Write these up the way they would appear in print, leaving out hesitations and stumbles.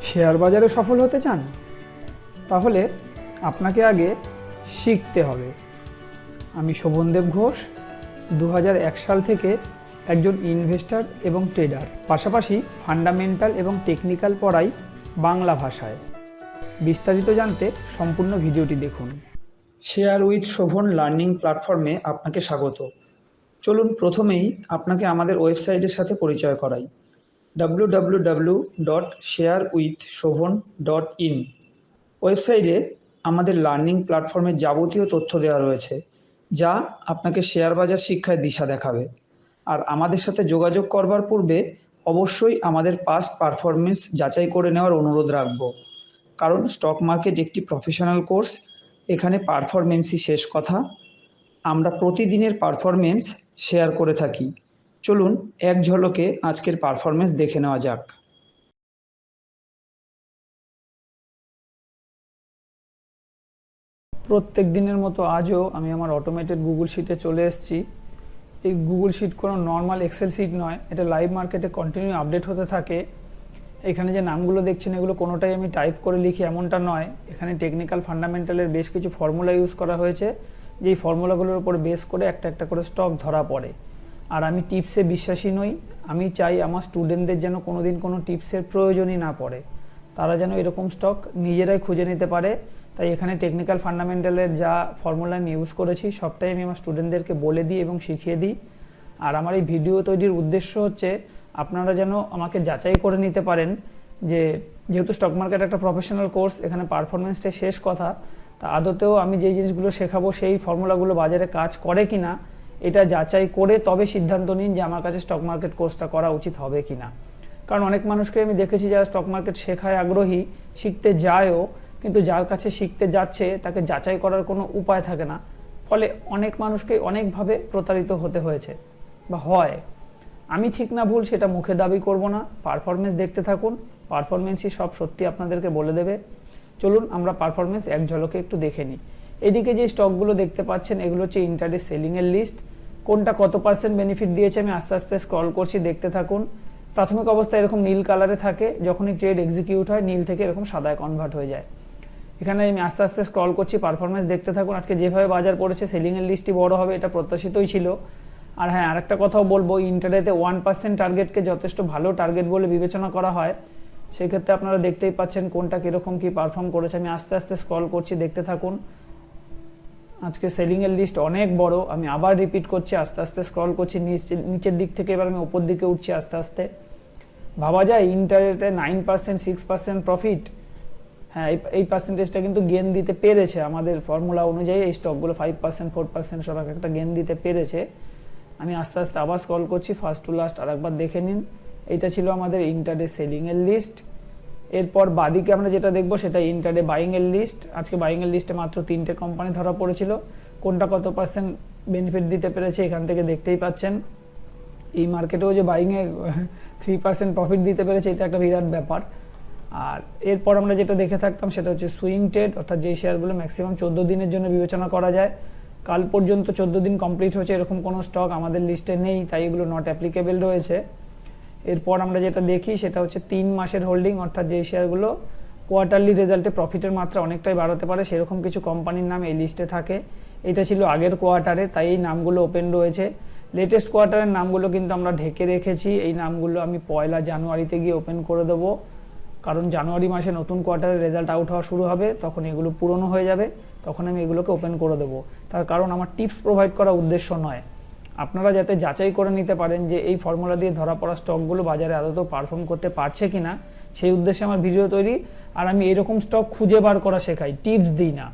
Share বাজারে সফল হতে চান? তাহলে আপনাকে আগে শিখতে হবে। আমি শোভনদেব ঘোষ, 2001 সাল থেকে একজন ইনভেস্টর এবং ট্রেডার, পাশাপাশি ফান্ডামেন্টাল এবং টেকনিক্যাল পড়াই বাংলা ভাষায়। বিস্তারিত জানতে সম্পূর্ণ ভিডিওটি দেখুন। শেয়ার উইথ শোভন লার্নিং প্ল্যাটফর্মে আপনাকে স্বাগত। চলুন প্রথমেই আপনাকে আমাদের ওয়েবসাইটের সাথে পরিচয় করাই। www.sharewithshobhan.in ওয়েবসাইটে আমাদের লার্নিং প্ল্যাটফর্মের যাবতীয় তথ্য দেওয়া রয়েছে, যা আপনাকে শেয়ার বাজার শিক্ষায় দিশা দেখাবে। আর আমাদের সাথে যোগাযোগ করবার পূর্বে অবশ্যই আমাদের পাস্ট পারফরমেন্স যাচাই করে নেওয়ার অনুরোধ রাখব, কারণ স্টক মার্কেট একটি প্রফেশনাল কোর্স। এখানে পারফরমেন্সই শেষ কথা। আমরা প্রতিদিনের পারফরমেন্স শেয়ার করে থাকি। চলুন এক ঝলকে আজকের পারফরমেন্স দেখে নেওয়া যাক। প্রত্যেক দিনের মতো আজও আমি আমার অটোমেটেড গুগল শিটে চলে এসেছি। এই গুগল শিট কোনো নর্মাল এক্সেল শিট নয়, এটা লাইভ মার্কেটে কন্টিনিউ আপডেট হতে থাকে। এখানে যে নামগুলো দেখছেন এগুলো কোনোটাই আমি টাইপ করে লিখি এমনটা নয়। এখানে টেকনিক্যাল ফান্ডামেন্টালের বেশ কিছু ফর্মুলা ইউজ করা হয়েছে, যেই ফর্মুলাগুলোর উপর বেস করে একটা একটা করে স্টক ধরা পড়ে। আর আমি টিপসে বিশ্বাসী নই। আমি চাই আমার স্টুডেন্টদের যেন কোনোদিন কোনো টিপসের প্রয়োজনই না পড়ে, তারা যেন এরকম স্টক নিজেরাই খুঁজে নিতে পারে। তাই এখানে টেকনিক্যাল ফান্ডামেন্টালের যা ফর্মুলা আমি ইউজ করেছি সবটাই আমি আমার স্টুডেন্টদেরকে বলে দিই এবং শিখিয়ে দিই। আর আমার এই ভিডিও তৈরির উদ্দেশ্য হচ্ছে আপনারা যেন আমাকে যাচাই করে নিতে পারেন যে যেহেতু স্টক মার্কেট একটা প্রফেশনাল কোর্স, এখানে পারফরমেন্সটাই শেষ কথা। তা আদতেও আমি যেই জিনিসগুলো শেখাবো সেই ফর্মুলাগুলো বাজারে কাজ করে কিনা এটা যাচাই করে তবে সিদ্ধান্ত নিন যে আমার কাছে স্টক মার্কেট কোর্সটা করা উচিত হবে কিনা। কারণ অনেক মানুষকে আমি দেখেছি যারা স্টক মার্কেট শেখায় আগ্রহী, শিখতে যায়ও, কিন্তু যার কাছে শিখতে যাচ্ছে তাকে যাচাই করার কোনো উপায় থাকে না। ফলে অনেক মানুষকে অনেকভাবে প্রতারিত হতে হয়েছে বা হয়। আমি ঠিক না ভুল সেটা মুখে দাবি করব না, পারফরমেন্স দেখতে থাকুন। পারফরমেন্সই সব সত্যি আপনাদেরকে বলে দেবে। চলুন আমরা পারফরমেন্স এক ঝলকে একটু দেখে নিই। এদিকে যে স্টকগুলো দেখতে পাচ্ছেন এগুলো হচ্ছে ইন্টারডে সেলিংয়ের লিস্ট। কোনটা কত পার্সেন্ট বেনিফিট দিয়েছে আমি আস্তে আস্তে স্ক্রল করছি, দেখতে থাকুন। প্রাথমিক অবস্থায় এরকম নীল কালারে থাকে, যখনই ট্রেড এক্সিকিউট হয় নীল থেকে এরকম সাদায় কনভার্ট হয়ে যায়। এখানে আমি আস্তে আস্তে স্ক্রল করছি, পারফরমেন্স দেখতে থাকুন। আজকে যেভাবে বাজার পড়েছে সেলিংয়ের লিস্টই বড় হবে, এটা প্রত্যাশিতই ছিল। আর হ্যাঁ, আরেকটা কথাও বলবো, ইন্টারডেতে 1% টার্গেটকে যথেষ্ট ভালো টার্গেট বলে বিবেচনা করা হয়। সেক্ষেত্রে আপনারা দেখতেই পাচ্ছেন কোনটা কীরকম কী পারফর্ম করেছে। আমি আস্তে আস্তে স্ক্রল করছি, দেখতে থাকুন। আজকে সেলিংয়ের লিস্ট অনেক বড়, আমি আবার রিপিট করছি, আস্তে আস্তে স্ক্রল করছি নিচের দিক থেকে, এবার আমি উপর দিকে উঠছি আস্তে আস্তে। ভাবা যায় ইন্টারডেতে 9% 6% প্রফিট। হ্যাঁ, এই পার্সেন্টেজটা কিন্তু গেন দিতে পেরেছে আমাদের ফর্মুলা অনুযায়ী। এই স্টকগুলো 5% 4% সব একটা গেন দিতে পেরেছে। আমি আস্তে আস্তে আবার স্ক্রল করছি, ফার্স্ট টু লাস্ট আরেকবার দেখে নিন। এইটা ছিল আমাদের ইন্টারডে সেলিংয়ের লিস্ট। এরপর বাদিকে আমরা যেটা দেখবো সেটা ইন্টারডে বাইংয়ের লিস্ট। আজকে বাইংয়ের লিস্টে মাত্র 3টে কোম্পানি ধরা পড়েছিল। কোনটা কত পার্সেন্ট বেনিফিট দিতে পেরেছে এখান থেকে দেখতেই পাচ্ছেন। এই মার্কেটেও যে বাইংয়ে 3% প্রফিট দিতে পেরেছে, এটা একটা বিরাট ব্যাপার। আর এরপর আমরা যেটা দেখে থাকতাম সেটা হচ্ছে সুইং ট্রেড, অর্থাৎ যে শেয়ারগুলো ম্যাক্সিমাম 14 দিনের জন্য বিবেচনা করা যায়। কাল পর্যন্ত 14 দিন কমপ্লিট হয়েছে এরকম কোনো স্টক আমাদের লিস্টে নেই, তাই এগুলো নট অ্যাপ্লিকেবল রয়েছে। এরপর আমরা যেটা দেখি সেটা হচ্ছে 3 মাসের হোল্ডিং, অর্থাৎ যে শেয়ারগুলো কোয়ার্টারলি রেজাল্টে প্রফিটের মাত্রা অনেকটাই বাড়াতে পারে সেরকম কিছু কোম্পানির নাম এই লিস্টে থাকে। এটা ছিল আগের কোয়ার্টারে, তাই এই নামগুলো ওপেন রয়েছে। লেটেস্ট কোয়ার্টারের নামগুলো কিন্তু আমরা ঢেকে রেখেছি। এই নামগুলো আমি 1 জানুয়ারিতে গিয়ে ওপেন করে দেবো, কারণ জানুয়ারি মাসে নতুন কোয়ার্টারের রেজাল্ট আউট হওয়া শুরু হবে, তখন এগুলো পুরনো হয়ে যাবে, তখন আমি এগুলোকে ওপেন করে দেবো। তার কারণ আমার টিপস প্রোভাইড করা উদ্দেশ্য নয়, আপনারা যাতে যাচাই করে নিতে পারেন যে এই ফর্মুলা দিয়ে ধরা পড়া স্টকগুলো বাজারে আদৌ পারফর্ম করতে পারছে কিনা, সেই উদ্দেশ্যে আমার ভিডিও তৈরি। আর আমি এরকম স্টক খুঁজে বার করা শেখাই, টিপস দিই না।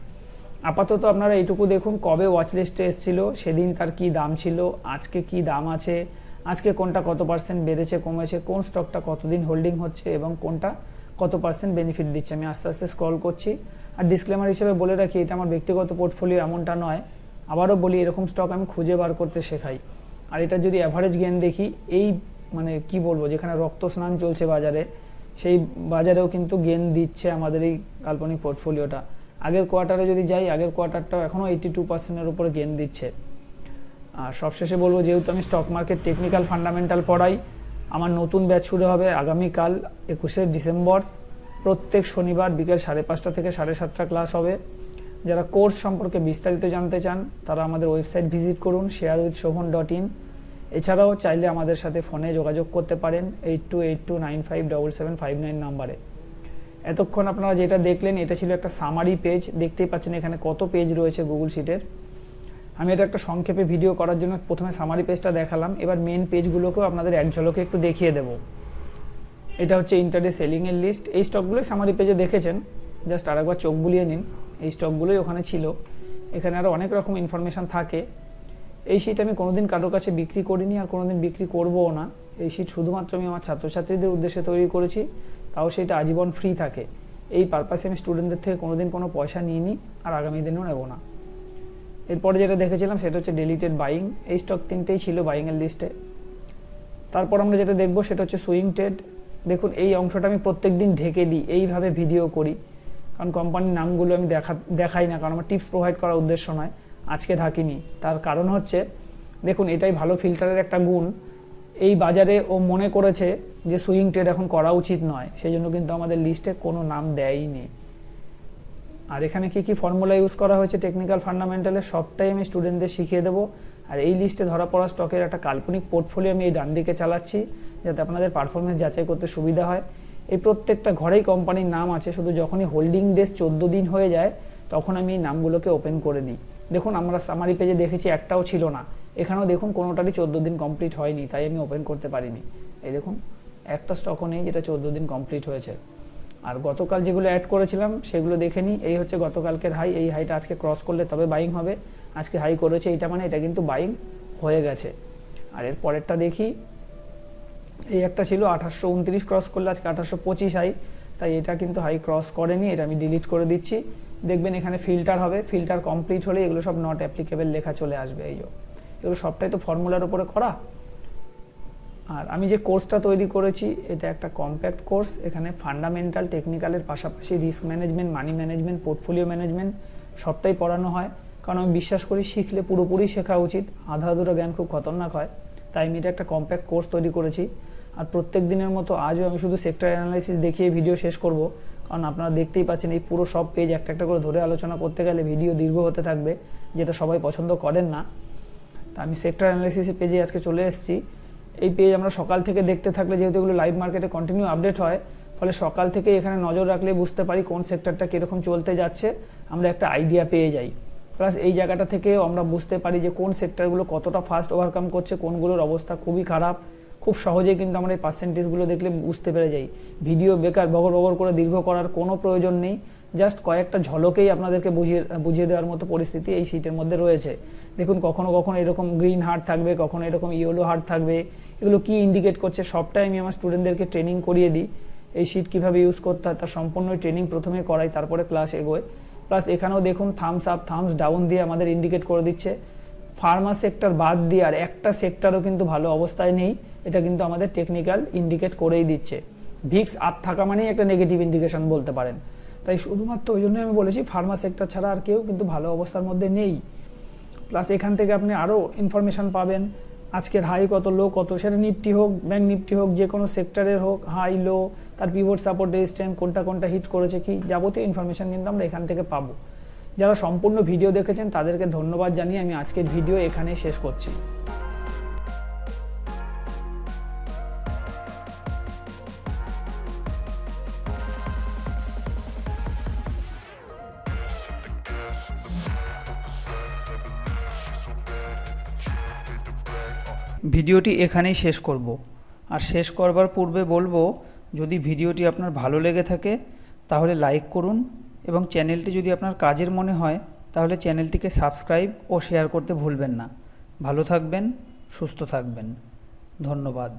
আপাতত আপনারা এইটুকু দেখুন, কবে ওয়াচ লিস্টে এসেছিল, সেদিন তার কি দাম ছিল, আজকে কি দাম আছে, আজকে কোনটা কত পার্সেন্ট বেড়েছে কমেছে, কোন স্টকটা কতদিন হোল্ডিং হচ্ছে এবং কোনটা কত পার্সেন্ট বেনিফিট দিচ্ছে। আমি আস্তে আস্তে স্ক্রল করছি। আর ডিসক্লেমার হিসেবে বলে রাখি, এটা আমার ব্যক্তিগত পোর্টফোলিও এমনটা নয়। আবারও বলি, এরকম স্টক আমি খুঁজে বার করতে শেখাই। আর এটা যদি অ্যাভারেজ গেন দেখি, এই মানে কি বলবো, যেখানে রক্ত স্নান চলছে বাজারে, সেই বাজারেও কিন্তু গেন দিচ্ছে আমাদের এই কাল্পনিক পোর্টফোলিওটা। আগের কোয়ার্টারে যদি যাই, আগের কোয়ার্টারটাও এখনও 82%-এর উপরে গেন দিচ্ছে। আর সবশেষে বলবো, যেহেতু আমি স্টক মার্কেট টেকনিক্যাল ফান্ডামেন্টাল পড়াই, আমার নতুন ব্যাচ শুরু হবে আগামীকাল 21শে ডিসেম্বর। প্রত্যেক শনিবার বিকেল 5:30 থেকে 7:30 ক্লাস হবে। যারা কোর্স সম্পর্কে বিস্তারিত জানতে চান তারা আমাদের ওয়েবসাইট ভিজিট করুন sharewithshobhan.in। এছাড়াও চাইলে আমাদের সাথে ফোনে যোগাযোগ করতে পারেন 8282957759 নাম্বারে। এতক্ষণ আপনারা যেটা দেখলেন এটা ছিল একটা সামারি পেজ। দেখতেই পাচ্ছেন এখানে কত পেজ রয়েছে গুগল শিটের। আমি এটা একটা সংক্ষেপে ভিডিও করার জন্য প্রথমে সামারি পেজটা দেখালাম। এবার মেন পেজগুলোকেও আপনাদের এক ঝলকে একটু দেখিয়ে দেব। এটা হচ্ছে ইন্টারডে সেলিংয়ের লিস্ট। এই স্টকগুলোই সামারি পেজে দেখেছেন, জাস্ট আরেকবার চোখ বুলিয়ে নিন। এই স্টকগুলোই ওখানে ছিল। এখানে আরও অনেক রকম ইনফরমেশান থাকে। এই শিট আমি কোনোদিন কারোর কাছে বিক্রি করিনি আর কোনোদিন বিক্রি করবও না। এই শিট শুধুমাত্র আমি আমার ছাত্রছাত্রীদের উদ্দেশ্যে তৈরি করেছি, তাও সেটা আজীবন ফ্রি থাকে। এই পারপাসে আমি স্টুডেন্টদের থেকে কোনোদিন কোনো পয়সা নিইনি আর আগামী দিনেও নেব না। এরপরে যেটা দেখেছিলাম সেটা হচ্ছে ডিলিটেড বাইং। এই স্টক 3টেই ছিল বাইংয়ের লিস্টে। তারপর আমরা যেটা দেখব সেটা হচ্ছে সুইং ট্রেড। দেখুন এই অংশটা আমি প্রত্যেক দিন ঢেকে দিই, এইভাবে ভিডিও করি, কারণ কোম্পানির নামগুলো আমি দেখাই না, কারণ আমার টিপস প্রোভাইড করার উদ্দেশ্য নয়। আজকে ঢাকিনি, তার কারণ হচ্ছে দেখুন এটাই ভালো ফিল্টারের একটা গুণ। এই বাজারে ও মনে করেছে যে সুইং ট্রেড এখন করা উচিত নয়, সেই জন্য কিন্তু আমাদের লিস্টে কোনো নাম দেয়নি। আর এখানে কি কি ফর্মুলা ইউজ করা হয়েছে টেকনিক্যাল ফান্ডামেন্টালে সবটাই আমি স্টুডেন্টদের শিখিয়ে দেবো। আর এই লিস্টে ধরা পড়া স্টকের একটা কাল্পনিক পোর্টফোলিও আমি এই ডান দিকে চালাচ্ছি, যাতে আপনাদের পারফরমেন্স যাচাই করতে সুবিধা হয়। এই প্রত্যেকটা ঘরেই কোম্পানির নাম আছে, শুধু যখনই হোল্ডিং ডেজ 14 দিন হয়ে যায় তখন আমি এই নামগুলোকে ওপেন করে দিই। দেখুন আমরা সামারি পেজে দেখেছি একটাও ছিল না, এখানেও দেখুন কোনোটারই 14 দিন কমপ্লিট হয়নি, তাই আমি ওপেন করতে পারিনি। এই দেখুন একটা স্টকও নেই যেটা 14 দিন কমপ্লিট হয়েছে। আর গতকাল যেগুলো অ্যাড করেছিলাম সেগুলো দেখে নিই। এই হচ্ছে গতকালকের হাই, এই হাইটা আজকে ক্রস করলে তবে বাইং হবে। আজকে হাই করেছে এইটা, মানে এটা কিন্তু বাইং হয়ে গেছে। আর এর পরেরটা দেখি, এই একটা ছিল 1829 ক্রস করলে আজকে 1825 হাই, তাই এটা কিন্তু হাই ক্রস করেনি, এটা আমি ডিলিট করে দিচ্ছি। দেখবেন এখানে ফিল্টার হবে, ফিল্টার কমপ্লিট হলে এগুলো সব নট অ্যাপ্লিকেবল লেখা চলে আসবে। এগুলো সবটাই তো ফর্মুলার উপরে করা। আর আমি যে কোর্সটা তৈরি করেছি এটা একটা কম্প্যাক্ট কোর্স। এখানে ফান্ডামেন্টাল টেকনিক্যালের পাশাপাশি risk management, money management, portfolio management সবটাই পড়ানো হয়, কারণ আমি বিশ্বাস করি শিখলে পুরোপুরি শেখা উচিত, আধা আধুরা জ্ঞান খুব খতরনাক হয়। তাই আমি এটা একটা কম্প্যাক্ট কোর্স তৈরি করেছি। আর প্রত্যেক দিনের মতো আজও আমি শুধু সেক্টর অ্যানালাইসিস দেখিয়ে ভিডিও শেষ করব, কারণ আপনারা দেখতেই পাচ্ছেন এই পুরো সব পেজ একটা একটা করে ধরে আলোচনা করতে গেলে ভিডিও দীর্ঘ হতে থাকবে, যেটা সবাই পছন্দ করেন না। তা আমি সেক্টর অ্যানালাইসিসের পেজে আজকে চলে এসেছি। এই পেজ আমরা সকাল থেকে দেখতে থাকলে, যেহেতু এগুলো লাইভ মার্কেটে কন্টিনিউ আপডেট হয়, ফলে সকাল থেকে এখানে নজর রাখলে বুঝতে পারি কোন সেক্টরটা কীরকম চলতে যাচ্ছে, আমরা একটা আইডিয়া পেয়ে যাই। প্লাস এই জায়গাটা থেকেও আমরা বুঝতে পারি যে কোন সেক্টরগুলো কতটা ফাস্ট ওভারকাম করছে, কোনগুলোর অবস্থা খুবই খারাপ। খুব সহজেই কিন্তু আমরা এই পার্সেন্টেজগুলো দেখলে বুঝতে পেরে যাই। ভিডিও বেকার বগর বগর করে দীর্ঘ করার কোনো প্রয়োজন নেই, জাস্ট কয়েকটা ঝলকেই আপনাদেরকে বুঝিয়ে দেওয়ার মতো পরিস্থিতি এই শীটের মধ্যে রয়েছে। দেখুন কখনো কখনো এরকম গ্রিন হার্ট থাকবে, কখনো এরকম ইয়েলো হার্ট থাকবে। এগুলো কি ইন্ডিকেট করছে সবটাই আমি আমার স্টুডেন্টদেরকে ট্রেনিং করিয়ে দিই। এই শীট কীভাবে ইউজ করতে হয় তার সম্পূর্ণ ট্রেনিং প্রথমে করাই, তারপরে ক্লাস এগোয়। প্লাস এখানেও দেখুন থামস আপ থামস ডাউন দিয়ে আমাদের ইন্ডিকেট করে দিচ্ছে। ফার্মা সেক্টর বাদ দিয়ে আর একটা সেক্টরও কিন্তু ভালো অবস্থায় নেই, এটা কিন্তু আমাদের টেকনিক্যাল ইন্ডিকেট করেই দিচ্ছে। ভিক্স আপ থাকা মানেই একটা নেগেটিভ ইন্ডিকেশন বলতে পারেন। তাই শুধুমাত্র ওই জন্যই আমি বলেছি ফার্মা সেক্টর ছাড়া আর কেউ কিন্তু ভালো অবস্থার মধ্যে নেই। প্লাস এখান থেকে আপনি আরও ইনফরমেশান পাবেন, আজকের হাই কত, লো কত, সেটা নিফটি হোক, ব্যাঙ্ক নিফটি হোক, যে কোনো সেক্টরের হোক, হাই লো, তার পিভট সাপোর্ট রেজিস্ট্যান্স কোনটা হিট করেছে, কি যাবতীয় ইনফরমেশান কিন্তু আমরা এখান থেকে পাবো। যারা সম্পূর্ণ ভিডিও দেখেছেন তাদেরকে ধন্যবাদ জানিয়ে আমি আজকের ভিডিও এখানেই শেষ করছি। ভিডিওটি এখানেই শেষ করব। আর শেষ করবার পূর্বে বলবো, যদি ভিডিওটি আপনার ভালো লেগে থাকে তাহলে লাইক করুন, এবং চ্যানেলটি যদি আপনার কাজের মনে হয় তাহলে চ্যানেলটিকে সাবস্ক্রাইব ও শেয়ার করতে ভুলবেন না। ভালো থাকবেন, সুস্থ থাকবেন, ধন্যবাদ।